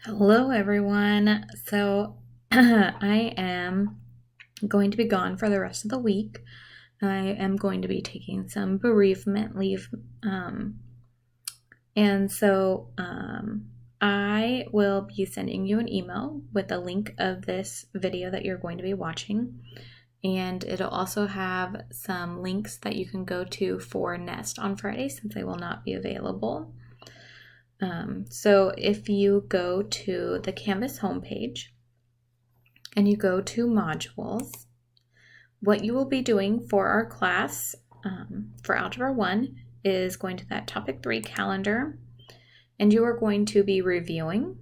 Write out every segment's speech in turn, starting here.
Hello, everyone. So, I am going to be gone for the rest of the week. I am going to be taking some bereavement leave. And so I will be sending you an email with a link of this video that you're going to be watching. And it'll also have some links that you can go to for Nest on Friday since I will not be available. So if you go to the Canvas homepage and you go to modules, what you will be doing for our class for Algebra 1 is going to that topic 3 calendar, and you are going to be reviewing.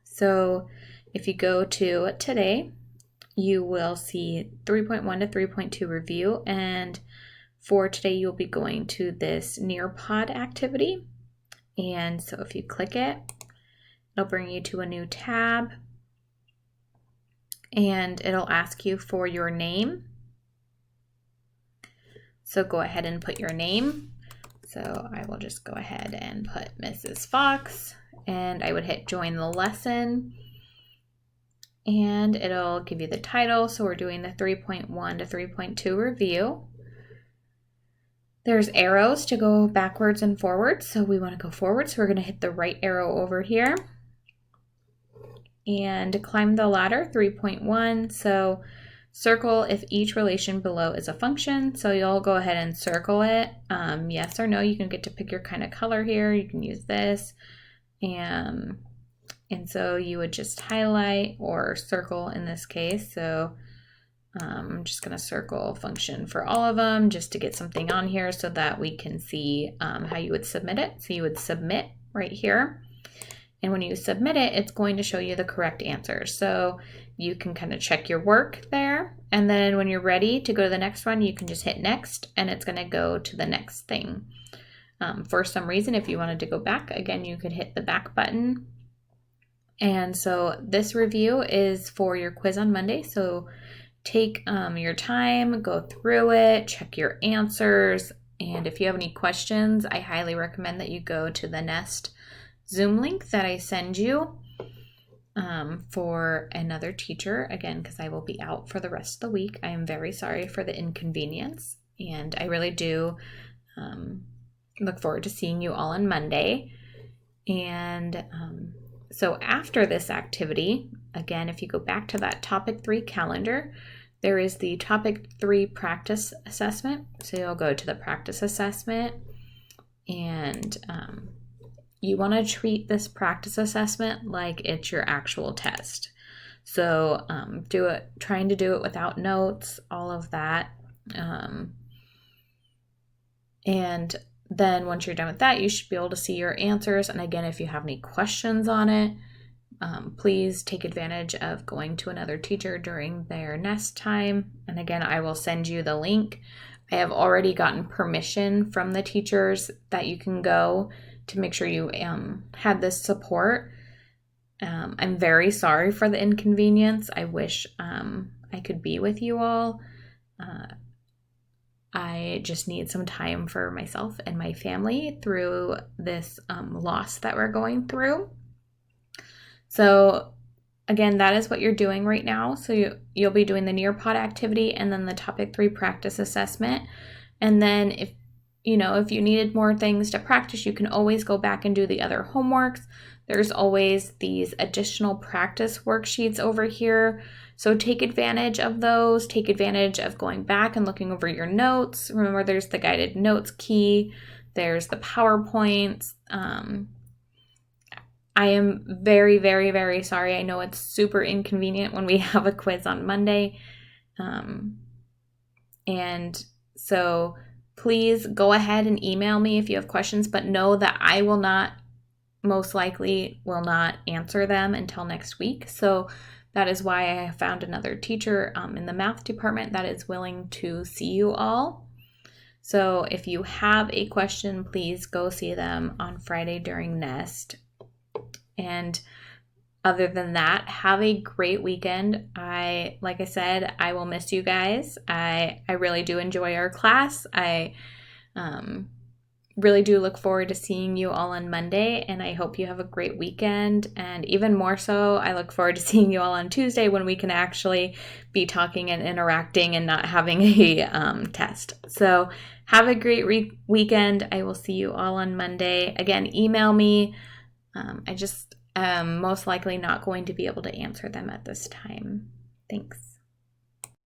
So if you go to today, you will see 3.1 to 3.2 review, and for today you'll be going to this Nearpod activity. And so if you click it, it'll bring you to a new tab and it'll ask you for your name. So go ahead and put your name. So I will just go ahead and put Mrs. Fox, and I would hit join the lesson, and it'll give you the title. So we're doing the 3.1 to 3.2 review. There's arrows to go backwards and forwards. So we want to go forward. So we're going to hit the right arrow over here and climb the ladder 3.1. So circle if each relation below is a function. So you'll go ahead and circle it. Yes or no. You can get to pick your kind of color here. You can use this. And so you would just highlight or circle in this case. So I'm just going to circle function for all of them just to get something on here so that we can see how you would submit it. So you would submit right here. And when you submit it, it's going to show you the correct answer. So you can kind of check your work there. And then when you're ready to go to the next one, you can just hit next and it's going to go to the next thing. For some reason, if you wanted to go back, again, you could hit the back button. And so this review is for your quiz on Monday. So take your time, go through it, check your answers. And if you have any questions, I highly recommend that you go to the Nest Zoom link that I send you for another teacher, again, because I will be out for the rest of the week. I am very sorry for the inconvenience, and I really do look forward to seeing you all on Monday. And so after this activity, again, if you go back to that topic 3 calendar, there is the topic 3 practice assessment. So you'll go to the practice assessment, and you want to treat this practice assessment like it's your actual test. So trying to do it without notes, all of that. And then once you're done with that, you should be able to see your answers. And again, if you have any questions on it, please take advantage of going to another teacher during their Nest time. And again, I will send you the link. I have already gotten permission from the teachers that you can go to make sure you had this support. I'm very sorry for the inconvenience. I wish I could be with you all. I just need some time for myself and my family through this loss that we're going through. So again, that is what you're doing right now. So you'll be doing the Nearpod activity and then the topic 3 practice assessment. And then if you needed more things to practice, you can always go back and do the other homeworks. There's always these additional practice worksheets over here. So take advantage of those. Take advantage of going back and looking over your notes. Remember, there's the guided notes key. There's the PowerPoints. I am very, very, very sorry. I know it's super inconvenient when we have a quiz on Monday. And so please go ahead and email me if you have questions, but know that I most likely will not answer them until next week. So that is why I have found another teacher in the math department that is willing to see you all. So if you have a question, please go see them on Friday during Nest. And other than that, have a great weekend. Like I said, I will miss you guys. I really do enjoy our class. really do look forward to seeing you all on Monday, and I hope you have a great weekend. And even more so, I look forward to seeing you all on Tuesday when we can actually be talking and interacting and not having a test. So have a great weekend. I will see you all on Monday. Again, email me. I just am most likely not going to be able to answer them at this time. Thanks.